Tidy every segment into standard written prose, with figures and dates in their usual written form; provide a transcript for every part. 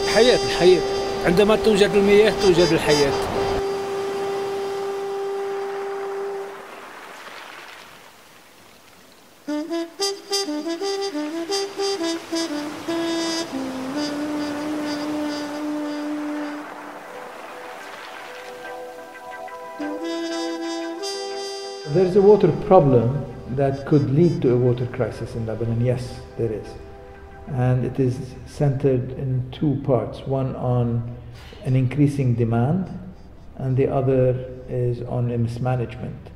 الحياة عندما توجد المياه توجد الحياة. There's a water problem that could lead to a water crisis in Lebanon. Yes, there is. And it is centered in two parts. One on an increasing demand, and the other is on a mismanagement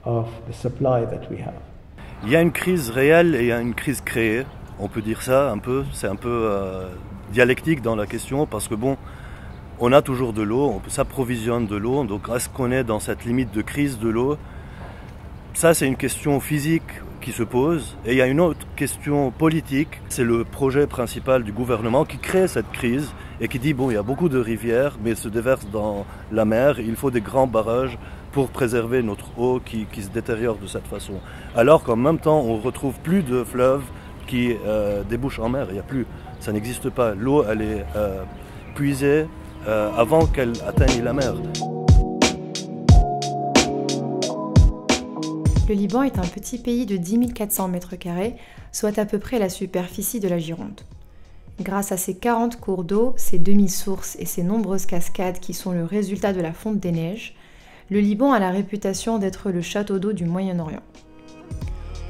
of the supply that we have. Il y a une crise réelle et il y a une crise créée. On peut dire ça un peu. C'est un peu dialectique dans la question parce que bon, on a toujours de l'eau, on s'approvisionne de l'eau. Donc est-ce qu'on est dans cette limite de crise de l'eau? Ça, c'est une question physique qui se pose. Et il y a une autre question politique. C'est le projet principal du gouvernement qui crée cette crise et qui dit, bon, il y a beaucoup de rivières, mais elles se déversent dans la mer. Il faut des grands barrages pour préserver notre eau qui se détériore de cette façon. Alors qu'en même temps, on ne retrouve plus de fleuves qui débouchent en mer. Il y a plus, ça n'existe pas. L'eau, elle est puisée avant qu'elle atteigne la mer. Le Liban est un petit pays de 10 400 m², soit à peu près la superficie de la Gironde. Grâce à ses 40 cours d'eau, ses demi-sources et ses nombreuses cascades qui sont le résultat de la fonte des neiges, le Liban a la réputation d'être le château d'eau du Moyen-Orient.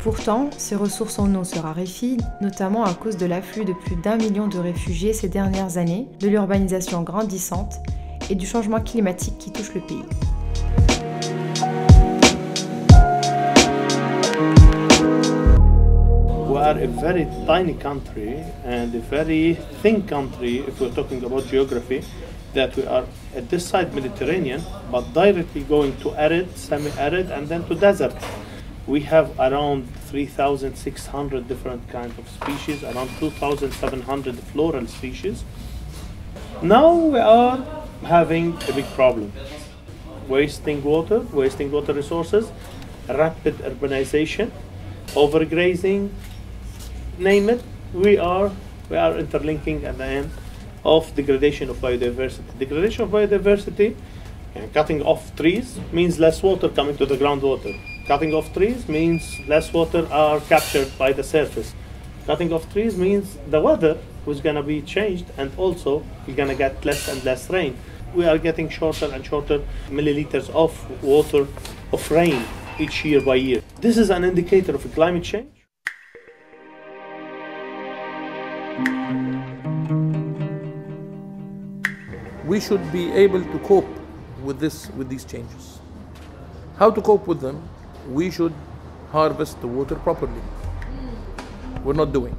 Pourtant, ses ressources en eau se raréfient, notamment à cause de l'afflux de plus d'1 million de réfugiés ces dernières années, de l'urbanisation grandissante et du changement climatique qui touche le pays. We are a very tiny country and a very thin country if we're talking about geography, that we are at this side Mediterranean but directly going to arid, semi-arid and then to desert. We have around 3,600 different kinds of species, around 2,700 floral species. Now we are having a big problem. Wasting water resources, rapid urbanization, overgrazing, name it, we are interlinking at the end of degradation of biodiversity. Degradation of biodiversity, cutting off trees means less water coming to the groundwater. Cutting off trees means less water are captured by the surface. Cutting off trees means the weather was going to be changed and also we're going to get less and less rain. We are getting shorter and shorter milliliters of water, of rain each year by year. This is an indicator of climate change. We should be able to cope with these changes. How to cope with them? We should harvest the water properly. We're not doing.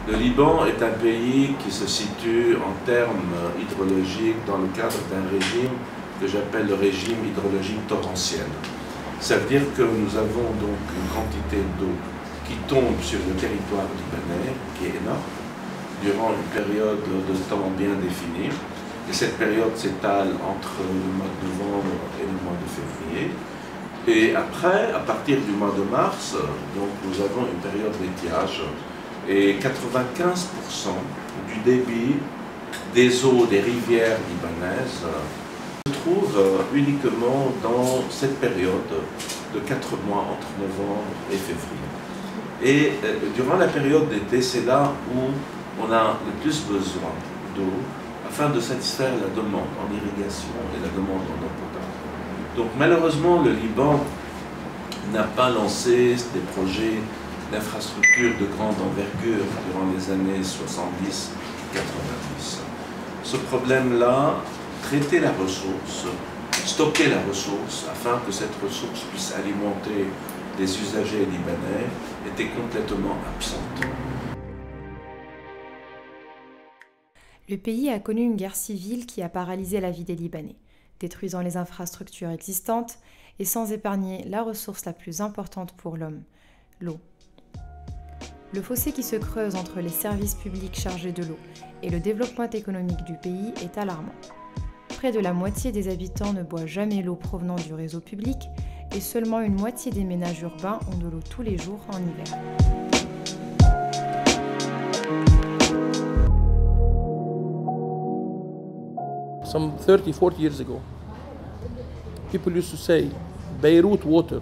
Le Liban est un pays qui se situe en termes hydrologiques dans le cadre d'un régime que j'appelle le régime hydrologique torrentiel. Ça veut dire que nous avons donc une quantité d'eau qui tombe sur le territoire libanais, qui est énorme, durant une période de temps bien définie. Et cette période s'étale entre le mois de novembre et le mois de février. Et après, à partir du mois de mars, donc nous avons une période d'étiage. Et 95% du débit des eaux des rivières libanaises se trouve uniquement dans cette période de 4 mois entre novembre et février. Et durant la période d'été, c'est là où on a le plus besoin d'eau afin de satisfaire la demande en irrigation et la demande en eau potable. Donc malheureusement, le Liban n'a pas lancé des projets d'infrastructures de grande envergure durant les années 70-90. Ce problème-là, traiter la ressource, stocker la ressource afin que cette ressource puisse alimenter les usagers libanais, était complètement absente. Le pays a connu une guerre civile qui a paralysé la vie des Libanais, détruisant les infrastructures existantes et sans épargner la ressource la plus importante pour l'homme, l'eau. Le fossé qui se creuse entre les services publics chargés de l'eau et le développement économique du pays est alarmant. près de la moitié des habitants ne boit jamais l'eau provenant du réseau public et seulement une moitié des ménages urbains ont de l'eau tous les jours en hiver. Some 30, 40 years ago, people used to say Beirut water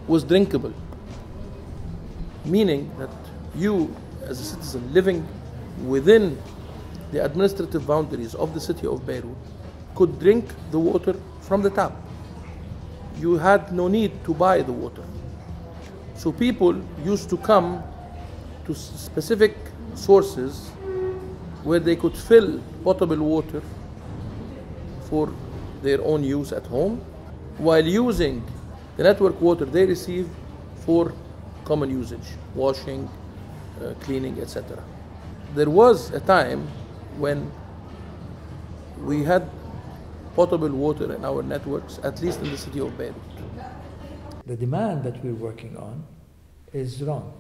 was drinkable, meaning that you, as a citizen living within the administrative boundaries of the city of Beirut, could drink the water from the tap. You had no need to buy the water. So people used to come to specific sources where they could fill potable water for their own use at home, while using the network water they receive for common usage, washing, cleaning, etc. There was a time when we had potable water in our networks, at least in the city of Beirut. The demand that we're working on is wrong.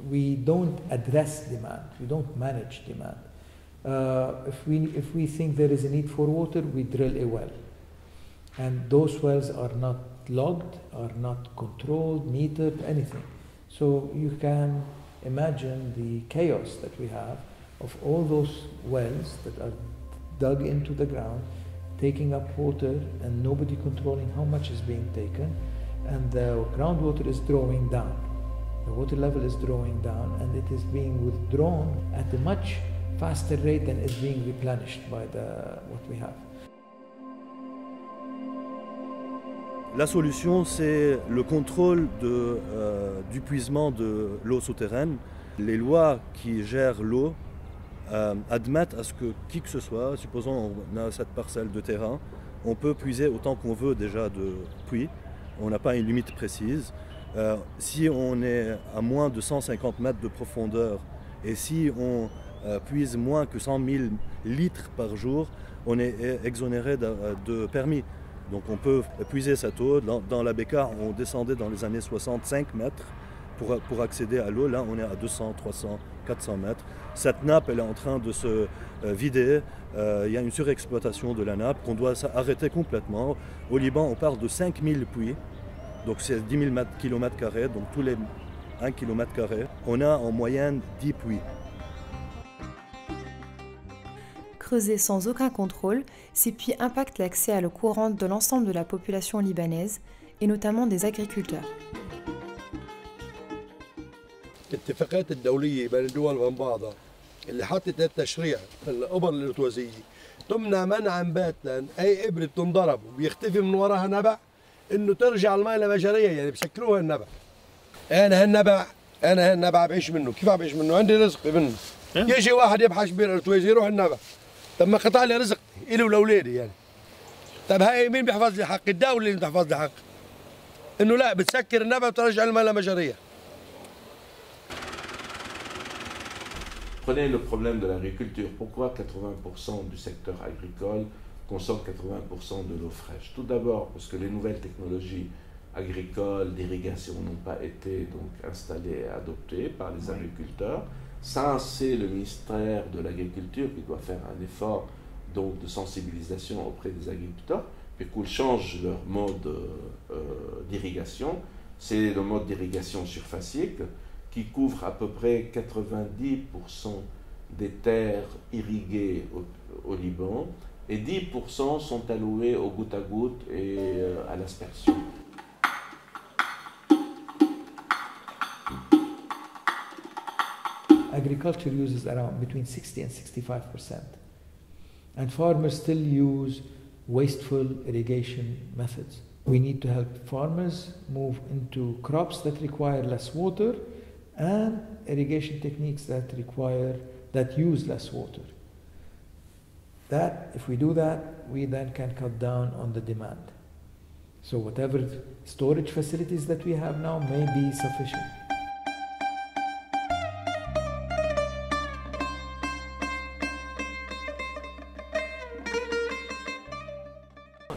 We don't address demand, we don't manage demand. If we think there is a need for water, we drill a well. And those wells are not logged, are not controlled, metered, anything. So you can imagine the chaos that we have of all those wells that are dug into the ground, taking up water and nobody controlling how much is being taken, and the groundwater is drawing down. The water level is drawing down and it is being withdrawn at a much faster rate than is being replenished by what we have. La solution, c'est le contrôle du puisement de l'eau souterraine. Les lois qui gèrent l'eau admettent à ce que qui que ce soit, supposons on a cette parcelle de terrain, on peut puiser autant qu'on veut déjà de puits, on n'a pas une limite précise. Si on est à moins de 150 mètres de profondeur et si on puise moins que 100 000 litres par jour, on est exonéré de permis. Donc on peut puiser cette eau. Dans la Bekaa, on descendait dans les années 65 mètres pour accéder à l'eau. Là, on est à 200, 300, 400 mètres. Cette nappe, elle est en train de se vider. Il y a une surexploitation de la nappe qu'on doit arrêter complètement. Au Liban, on parle de 5000 puits. Donc c'est 10 000 km², donc tous les 1 km², on a en moyenne 10 puits. Creusés sans aucun contrôle, ces puits impactent l'accès à l'eau courante de l'ensemble de la population libanaise, et notamment des agriculteurs. الاتفاقات الدولية بين الدول وبين بعضها اللي حطت التشريع الإبر الارتوازية تمنع منعا باتا أي إبرة بتنضرب وبيختفي من وراها نبع إنه ترجع الماء لمجاريها، يعني بشكلوها النبع. أنا هالنبع بعيش منه، كيف عم بعيش منه؟ عندي رزق منه. يجي واحد يبحث بير ارتوازي يروح النبع. طب ما قطع لي رزق إلي ولأولادي يعني. طب هاي مين بيحفظ لي حقي؟ الدولة اللي بتحفظ لي حقي. إنه لا بتسكر النبع وترجع الماء لمجاريها. Prenez le problème de l'agriculture. Pourquoi 80% du secteur agricole consomme 80% de l'eau fraîche? Tout d'abord parce que les nouvelles technologies agricoles d'irrigation n'ont pas été donc installées et adoptées par les agriculteurs. Ça, c'est le ministère de l'Agriculture qui doit faire un effort donc de sensibilisation auprès des agriculteurs et qu'ils changent leur mode d'irrigation. C'est le mode d'irrigation surfacique qui couvre à peu près 90% des terres irriguées au Liban et 10% sont alloués au goutte à goutte et à l'aspersion. Agriculture uses around between 60 and 65%. And farmers still use wasteful irrigation methods. We need to help farmers move into crops that require less water and irrigation techniques that use less water. That, if we do that, we then can cut down on the demand. So whatever storage facilities that we have now may be sufficient.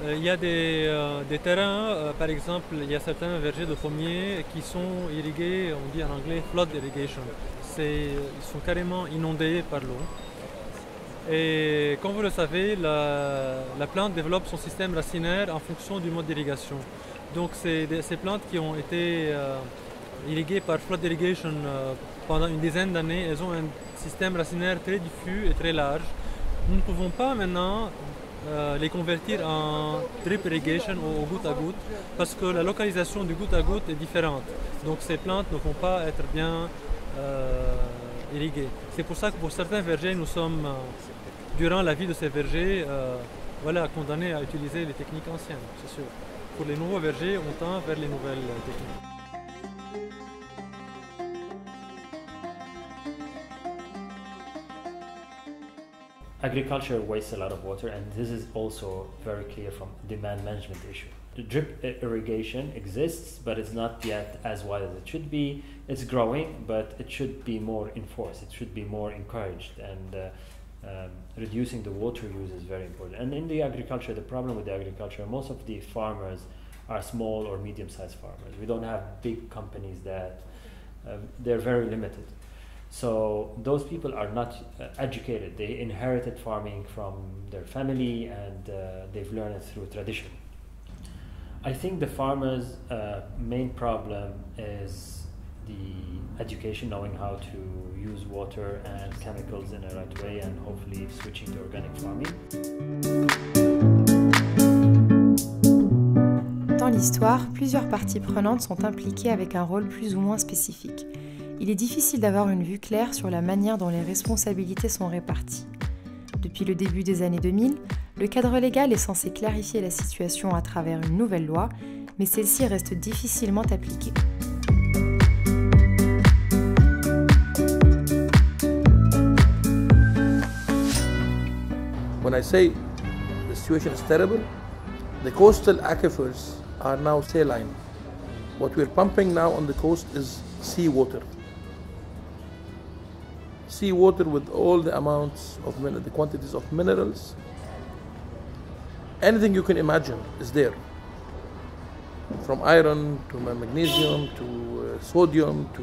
Il y a des terrains, par exemple, il y a certains vergers de pommiers qui sont irrigués, on dit en anglais flood irrigation. Ils sont carrément inondés par l'eau. Et comme vous le savez, la plante développe son système racinaire en fonction du mode d'irrigation. Donc ces plantes qui ont été irriguées par flood irrigation pendant une dizaine d'années, elles ont un système racinaire très diffus et très large. Nous ne pouvons pas maintenant les convertir en drip irrigation ou au goutte à goutte parce que la localisation du goutte à goutte est différente. Donc ces plantes ne vont pas être bien irriguées. C'est pour ça que pour certains vergers, nous sommes, durant la vie de ces vergers, condamnés à utiliser les techniques anciennes, c'est sûr. Pour les nouveaux vergers, on tend vers les nouvelles techniques. Agriculture wastes a lot of water, and this is also very clear from demand management issue. The drip irrigation exists, but it's not yet as wide as it should be. It's growing, but it should be more enforced. It should be more encouraged, and reducing the water use is very important. And in the agriculture, the problem with the agriculture, most of the farmers are small or medium-sized farmers. We don't have big companies that they're very limited. So those people are not educated. They inherited farming from their family, and they've learned it through tradition. I think the farmers' main problem is the education, knowing how to use water and chemicals in the right way, and hopefully switching to organic farming. Dans l'histoire, plusieurs parties prenantes sont impliquées avec un rôle plus ou moins spécifique. Il est difficile d'avoir une vue claire sur la manière dont les responsabilités sont réparties. Depuis le début des années 2000, le cadre légal est censé clarifier la situation à travers une nouvelle loi, mais celle-ci reste difficilement appliquée. When I say the situation is terrible, the coastal aquifers are now saline. What we're pumping now on the coast is seawater. Seawater with all the amounts of the quantities of minerals. Anything you can imagine is there. From iron to magnesium to sodium to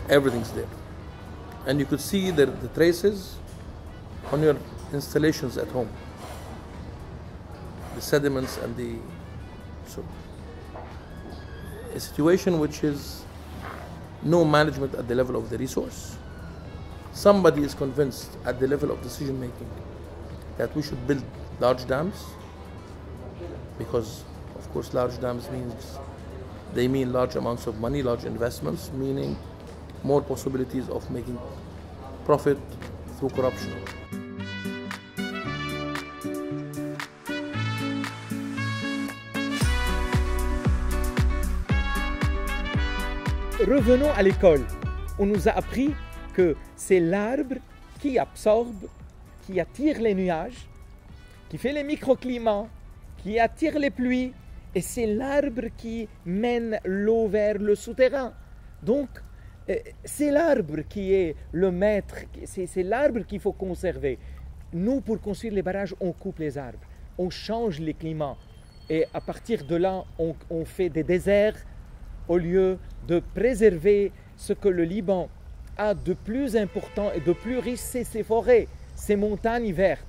everything's there. And you could see the traces on your installations at home. The sediments and a situation which is no management at the level of the resource. Somebody is convinced at the level of decision making that we should build large dams, because of course large dams mean large amounts of money, large investments, meaning more possibilities of making profit through corruption. Revenons à l'école. On nous a appris que c'est l'arbre qui absorbe, qui attire les nuages, qui fait les microclimats, qui attire les pluies, et c'est l'arbre qui mène l'eau vers le souterrain. Donc, c'est l'arbre qui est le maître, c'est l'arbre qu'il faut conserver. Nous, pour construire les barrages, on coupe les arbres, on change les climats, et à partir de là, on fait des déserts, au lieu de préserver ce que le Liban a de plus important et de plus riche, c'est ses forêts, ses montagnes vertes.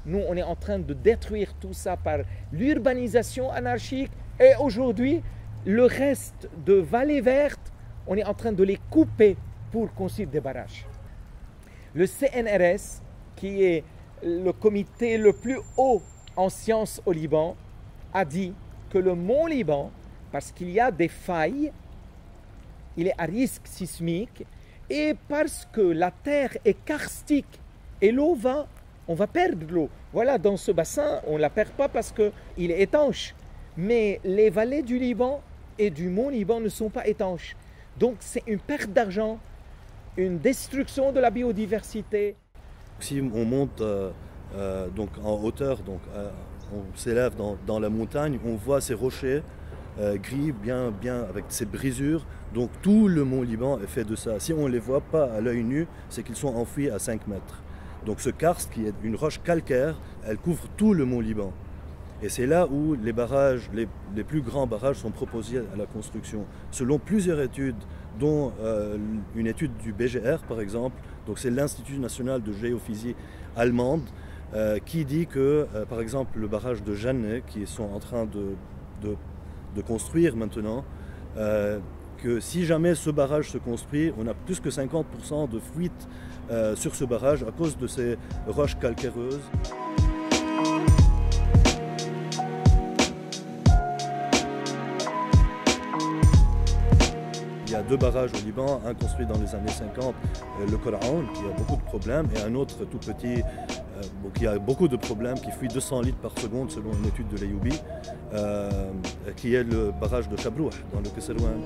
Nous, on est en train de détruire tout ça par l'urbanisation anarchique, et aujourd'hui, le reste de vallées vertes, on est en train de les couper pour construire des barrages. Le CNRS, qui est le comité le plus haut en sciences au Liban, a dit que le mont Liban, parce qu'il y a des failles, il est à risque sismique, et parce que la terre est karstique et on va perdre l'eau. Voilà, dans ce bassin, on ne la perd pas parce qu'il est étanche. Mais les vallées du Liban et du mont Liban ne sont pas étanches. Donc c'est une perte d'argent, une destruction de la biodiversité. Si on monte donc en hauteur, on s'élève dans la montagne, on voit ces rochers gris, bien avec ces brisures. Donc tout le mont Liban est fait de ça. Si on ne les voit pas à l'œil nu, c'est qu'ils sont enfouis à 5 mètres. Donc ce karst, qui est une roche calcaire, elle couvre tout le mont Liban. Et c'est là où les barrages, les plus grands barrages sont proposés à la construction. Selon plusieurs études, dont une étude du BGR par exemple, Donc c'est l'Institut national de géophysique allemande qui dit que, par exemple, le barrage de Janne, qu'ils sont en train de construire maintenant, que si jamais ce barrage se construit, on a plus que 50% de fuite sur ce barrage à cause de ces roches calcaireuses. Il y a deux barrages au Liban, un construit dans les années 50, le Coran, qui a beaucoup de problèmes, et un autre tout petit, qui a beaucoup de problèmes, qui fuit 200 litres par seconde selon une étude de l'Ayyoubi, qui est le barrage de Chabrouh, dans le Kesserwan.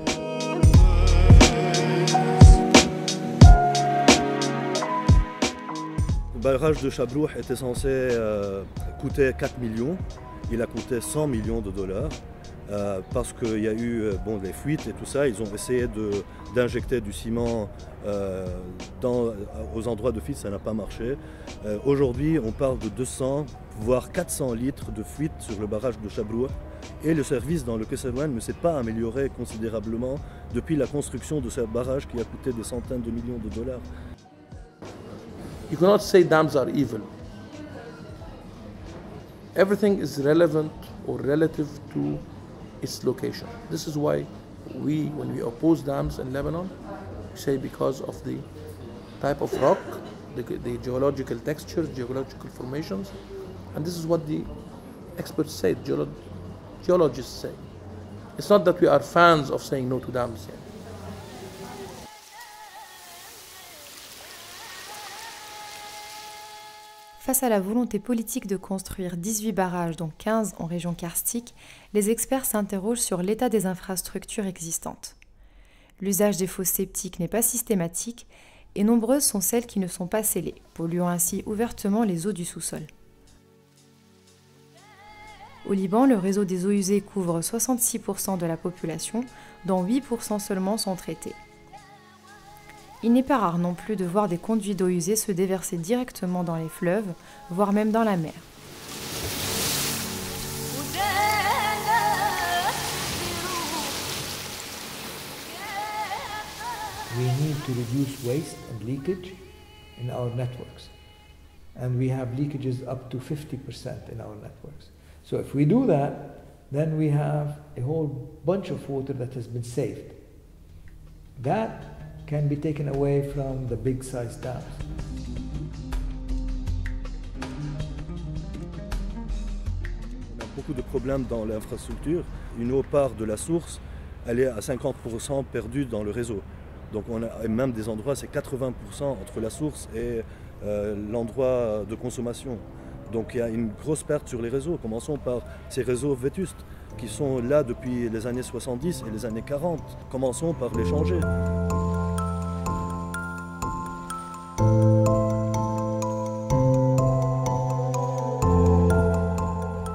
Le barrage de Chabrouh était censé coûter 4 millions, il a coûté 100 millions de dollars. Parce qu'il y a eu des fuites et tout ça, ils ont essayé d'injecter du ciment aux endroits de fuite, ça n'a pas marché. Aujourd'hui, on parle de 200 voire 400 litres de fuite sur le barrage de Chabrouh et le service dans le Kesserwan ne s'est pas amélioré considérablement depuis la construction de ce barrage qui a coûté des centaines de millions de dollars. You cannot say dams are evil. Everything is relevant or relative to its location. This is why when we oppose dams in Lebanon, we say because of the type of rock, the geological texture, geological formations, and this is what the experts say, geologists say. It's not that we are fans of saying no to dams yet. Face à la volonté politique de construire 18 barrages, dont 15 en région karstique, les experts s'interrogent sur l'état des infrastructures existantes. L'usage des fosses septiques n'est pas systématique et nombreuses sont celles qui ne sont pas scellées, polluant ainsi ouvertement les eaux du sous-sol. Au Liban, le réseau des eaux usées couvre 66% de la population, dont 8% seulement sont traités. Il n'est pas rare non plus de voir des conduits d'eau usée se déverser directement dans les fleuves, voire même dans la mer. We need to reduce waste and leakage in our networks. And we have leakages up to 50% in our networks. So if we do that, then we have a whole bunch of water that has been saved. That can be taken away from the big size dams. On a beaucoup de problèmes dans l'infrastructure. Une eau part de la source, elle est à 50% perdue dans le réseau. Donc on a même des endroits, c'est 80% entre la source et l'endroit de consommation. Donc il y a une grosse perte sur les réseaux. Commençons par ces réseaux vétustes qui sont là depuis les années 70 et les années 40. Commençons par les changer.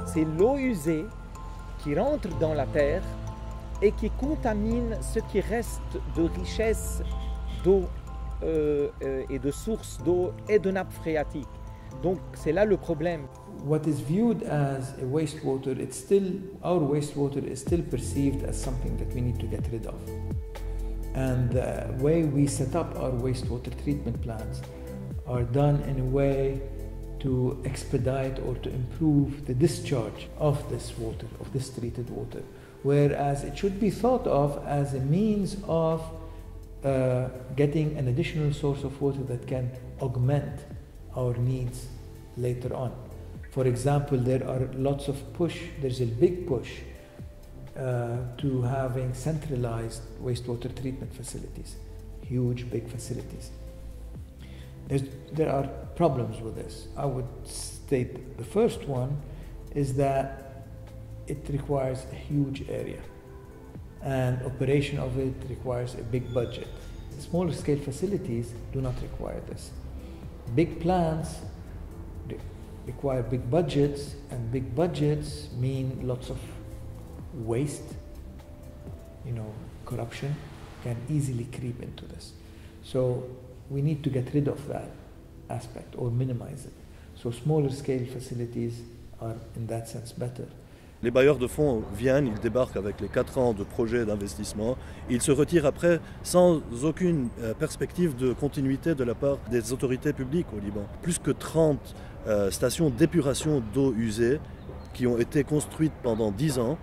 C'est l'eau usée qui rentre dans la terre et qui contamine ce qui reste de richesse d'eau et de sources d'eau et de nappes phréatiques. Donc c'est là le problème. What is viewed as a wastewater, our wastewater is still perceived as something that we need to get rid of. And the way we set up our wastewater treatment plants are done in a way to expedite or to improve the discharge of this water, of this treated water. Whereas it should be thought of as a means of getting an additional source of water that can augment our needs later on. For example, there's a big push to having centralized wastewater treatment facilities, huge, big facilities. There are problems with this. I would state the first one is that it requires a huge area and operation of it requires a big budget. Smaller scale facilities do not require this. Big plants require big budgets, and big budgets mean lots of waste, corruption can easily creep into this. So we need to get rid of that aspect or minimize it. So smaller scale facilities are in that sense better. Les bailleurs de fonds viennent, ils débarquent avec les 4 ans de projet d'investissement. Ils se retirent après sans aucune perspective de continuité de la part des autorités publiques au Liban. Plus que 30 stations d'épuration d'eau usée qui ont été construites pendant 10 ans.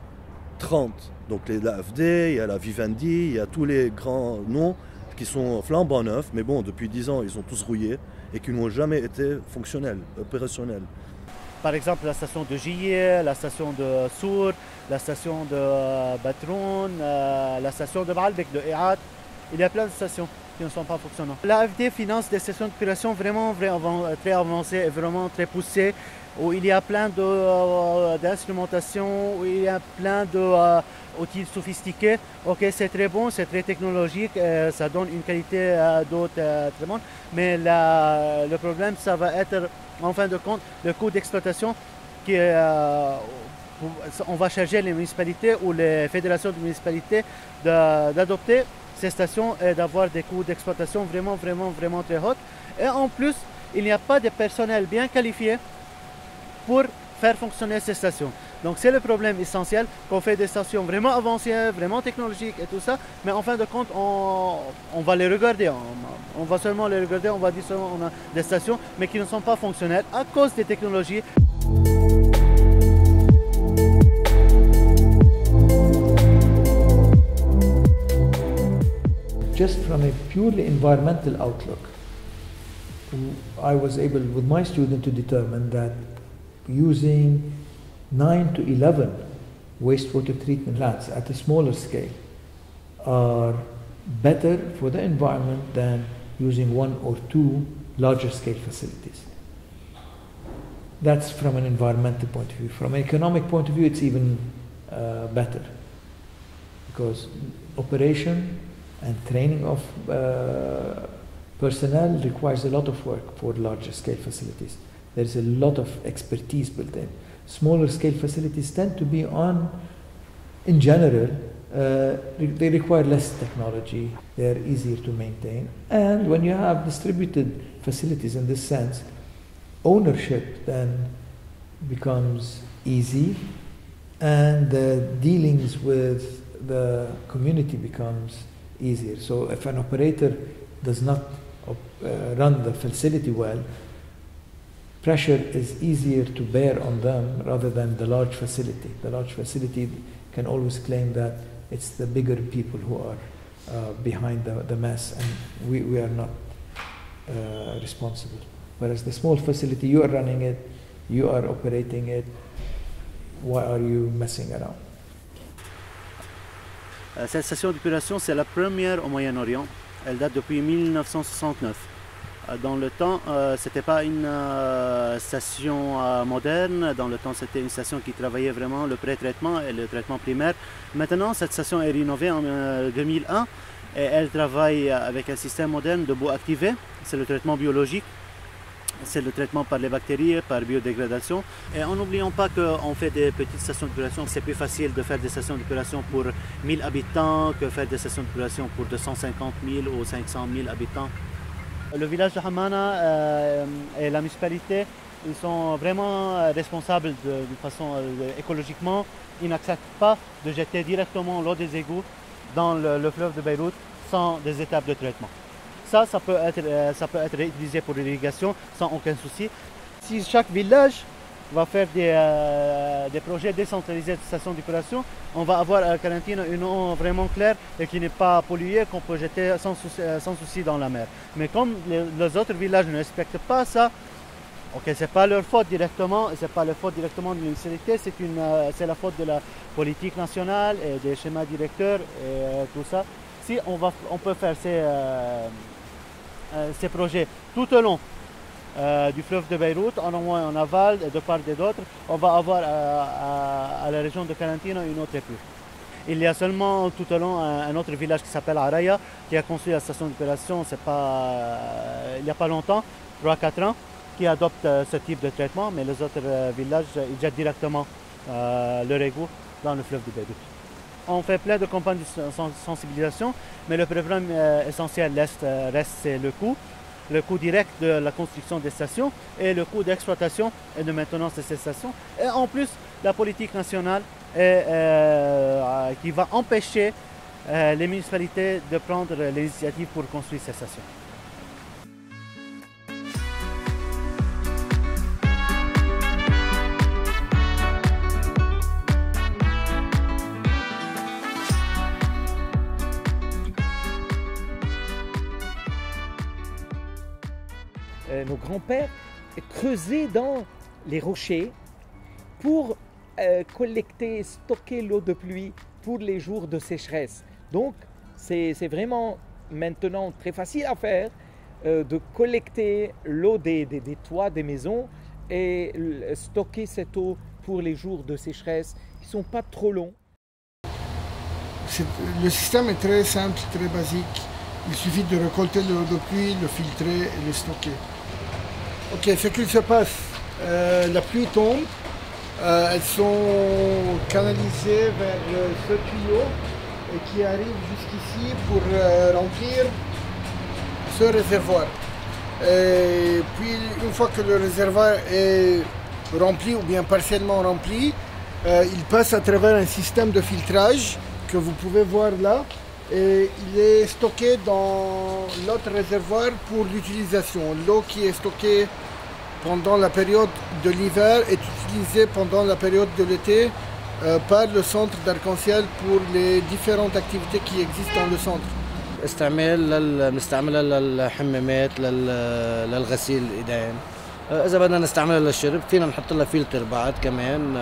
30. Donc l'AFD, il y a la Vivendi, il y a tous les grands noms qui sont flambant neufs. Mais bon, depuis 10 ans, ils ont tous rouillé et qui n'ont jamais été fonctionnels, opérationnels. Par exemple, la station de Jiyeh, la station de Sour, la station de Batroun, la station de Baalbek, de Eat. Il y a plein de stations qui ne sont pas fonctionnantes. L'AFD finance des stations d'épuration vraiment très avancées et vraiment très poussées, où il y a plein d'instrumentation, où il y a plein d'outils sophistiqués. Ok, c'est très bon, c'est très technologique, ça donne une qualité d'eau très bonne, mais le problème, ça va être, en fin de compte, le coût d'exploitation on va charger les municipalités ou les fédérations de municipalités d'adopter ces stations et d'avoir des coûts d'exploitation vraiment très hauts. Et en plus, il n'y a pas de personnel bien qualifié pour faire fonctionner ces stations. Donc c'est le problème essentiel, qu'on fait des stations vraiment avancées, vraiment technologiques et tout ça, mais en fin de compte, on va les regarder, on va seulement les regarder, on va dire seulement on a des stations, mais qui ne sont pas fonctionnelles à cause des technologies. Just from a purely environmental outlook, I was able with my student to determine that using 9 to 11 wastewater treatment plants at a smaller scale are better for the environment than using 1 or 2 larger scale facilities. That's from an environmental point of view. From an economic point of view, it's even better, because operation and training of personnel requires a lot of work for larger scale facilities. There's a lot of expertise built in. Smaller scale facilities tend to be in general, they require less technology, they are easier to maintain. And when you have distributed facilities in this sense, ownership then becomes easy, and the dealings with the community becomes easier. So if an operator does not run the facility well, pressure is easier to bear on them rather than the large facility. The large facility can always claim that it's the bigger people who are behind the mess, and we are not responsible. Whereas the small facility, you are running it, you are operating it, why are you messing around? Cette station d'épuration, c'est la première au Moyen-Orient. Elle date depuis 1969. Dans le temps, ce n'était pas une station moderne. Dans le temps, c'était une station qui travaillait vraiment le pré-traitement et le traitement primaire. Maintenant, cette station est rénovée en 2001 et elle travaille avec un système moderne de bois activé. C'est le traitement biologique. C'est le traitement par les bactéries, par biodégradation. Et en n'oubliant pas qu'on fait des petites stations d'épuration. C'est plus facile de faire des stations d'épuration pour 1000 habitants que faire des stations d'épuration pour 250 000 ou 500 000 habitants. Le village de Hamana et la municipalité, ils sont vraiment responsables de façon écologiquement. Ils n'acceptent pas de jeter directement l'eau des égouts dans le fleuve de Beyrouth sans des étapes de traitement. Ça peut être réutilisé pour l'irrigation sans aucun souci. Si chaque village va faire des projets décentralisés de stations d'épuration, on va avoir à Karantina une eau vraiment claire et qui n'est pas polluée, qu'on peut jeter sans souci dans la mer. Mais comme les autres villages ne respectent pas ça, ok, c'est pas leur faute directement, c'est pas la faute directement de l'université, c'est la faute de la politique nationale et des schémas directeurs et tout ça. Si on peut faire ces projets tout au long du fleuve de Beyrouth, en amont et en aval, et de part et d'autre, on va avoir à la région de Karantina une autre pluie. Il y a seulement tout au long un autre village qui s'appelle Araya, qui a construit la station d'épuration il n'y a pas longtemps, 3-4 ans, qui adopte ce type de traitement, mais les autres villages, ils jettent directement leur égout dans le fleuve de Beyrouth. On fait plein de campagnes de sensibilisation, mais le problème essentiel reste c'est le coût. le coût direct de la construction des stations et le coût d'exploitation et de maintenance de ces stations. Et en plus, la politique nationale qui va empêcher les municipalités de prendre l'initiative pour construire ces stations. Nos grands-pères creusaient dans les rochers pour collecter, stocker l'eau de pluie pour les jours de sécheresse. Donc, c'est vraiment maintenant très facile à faire de collecter l'eau des toits des maisons et stocker cette eau pour les jours de sécheresse qui ne sont pas trop longs. Le système est très simple, très basique. Il suffit de récolter l'eau de pluie, le filtrer et le stocker. Ok, ce qu'il se passe, la pluie tombe, elles sont canalisées vers ce tuyau et qui arrive jusqu'ici pour remplir ce réservoir. Et puis une fois que le réservoir est rempli ou bien partiellement rempli, il passe à travers un système de filtrage que vous pouvez voir là. Et il est stocké dans l'autre réservoir pour l'utilisation. L'eau qui est stockée pendant la période de l'hiver est utilisée pendant la période de l'été par le centre d'Arc-en-Ciel pour les différentes activités qui existent dans le centre. بنستعملها للحمامات للغسيل الايدين. اذا بدنا نستعملها للشرب فينا نحط لها فلتر بعد كمان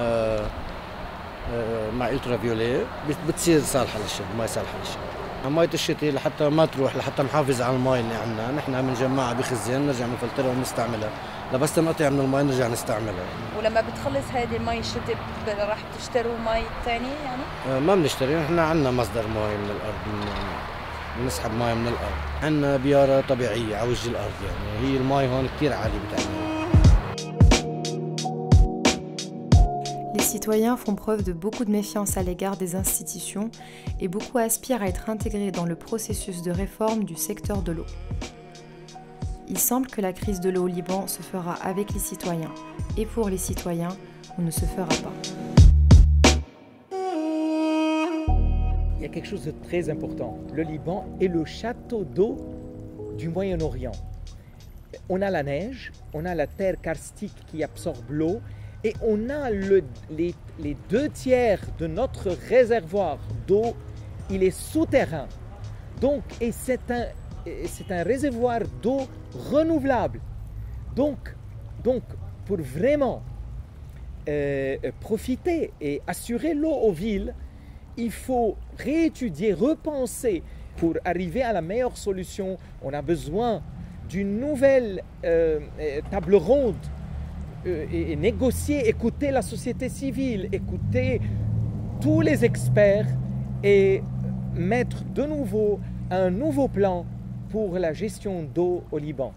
مع الترا فيولي بتصير صالحه للشرب، مي صالحه للشرب. مية الشتاء لحتى ما تروح، لحتى نحافظ على المي اللي عندنا، نحن بنجمعها بخزان نرجع بنفلترها ونستعملها، لبس تنقطع من المي نرجع نستعملها. ولما بتخلص هذه المي الشتاء راح تشتروا مي ثاني يعني؟ ما بنشتري، نحن عندنا مصدر مي من الارض، بنسحب مي من الارض، عندنا بيارة طبيعية على وجه الارض، يعني هي المي هون كثير عالية بتاعنا. Les citoyens font preuve de beaucoup de méfiance à l'égard des institutions et beaucoup aspirent à être intégrés dans le processus de réforme du secteur de l'eau. Il semble que la crise de l'eau au Liban se fera avec les citoyens et pour les citoyens ou ne se fera pas. Il y a quelque chose de très important. Le Liban est le château d'eau du Moyen-Orient. On a la neige, on a la terre karstique qui absorbe l'eau et on a les 2/3 de notre réservoir d'eau, il est souterrain. Donc, et c'est un réservoir d'eau renouvelable. Donc pour vraiment profiter et assurer l'eau aux villes, il faut réétudier, repenser pour arriver à la meilleure solution. On a besoin d'une nouvelle table ronde et négocier, écouter la société civile, écouter tous les experts et mettre de nouveau un nouveau plan pour la gestion d'eau au Liban.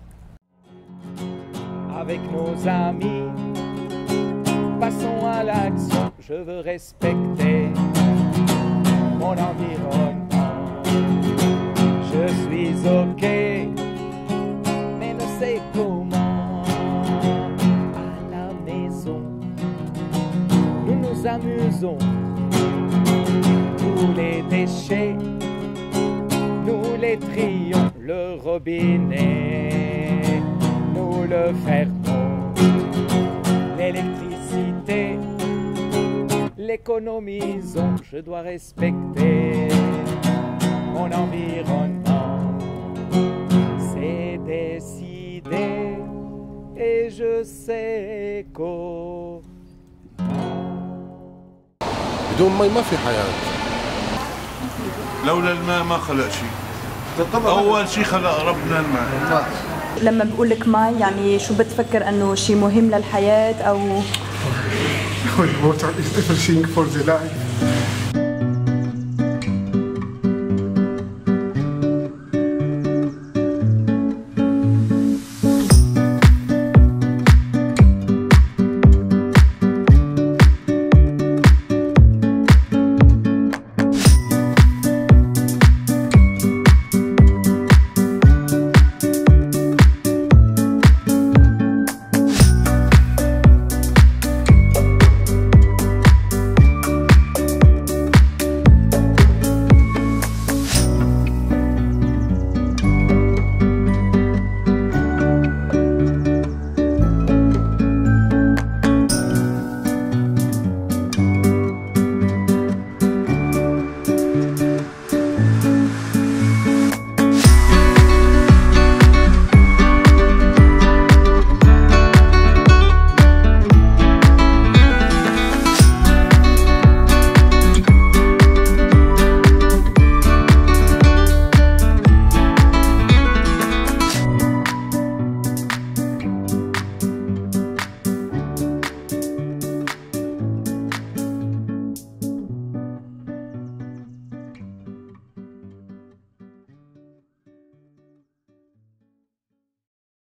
Avec nos amis, passons à l'action. Je veux respecter mon environnement. Je suis ok, mais ne sais comment. À la maison, nous nous amusons. Tous les déchets, nous les trions. Le robinet, nous le fermons. L'électricité, l'économisons. Je dois respecter mon environnement. C'est décidé et je sais qu'au بدون مي ما في حياة. لولا الماء ما خلق شيء. أول شيء خلق ربنا الماء. لما بقول لك مي يعني شو بتفكر انه شيء مهم للحياة او Water is everything for the life.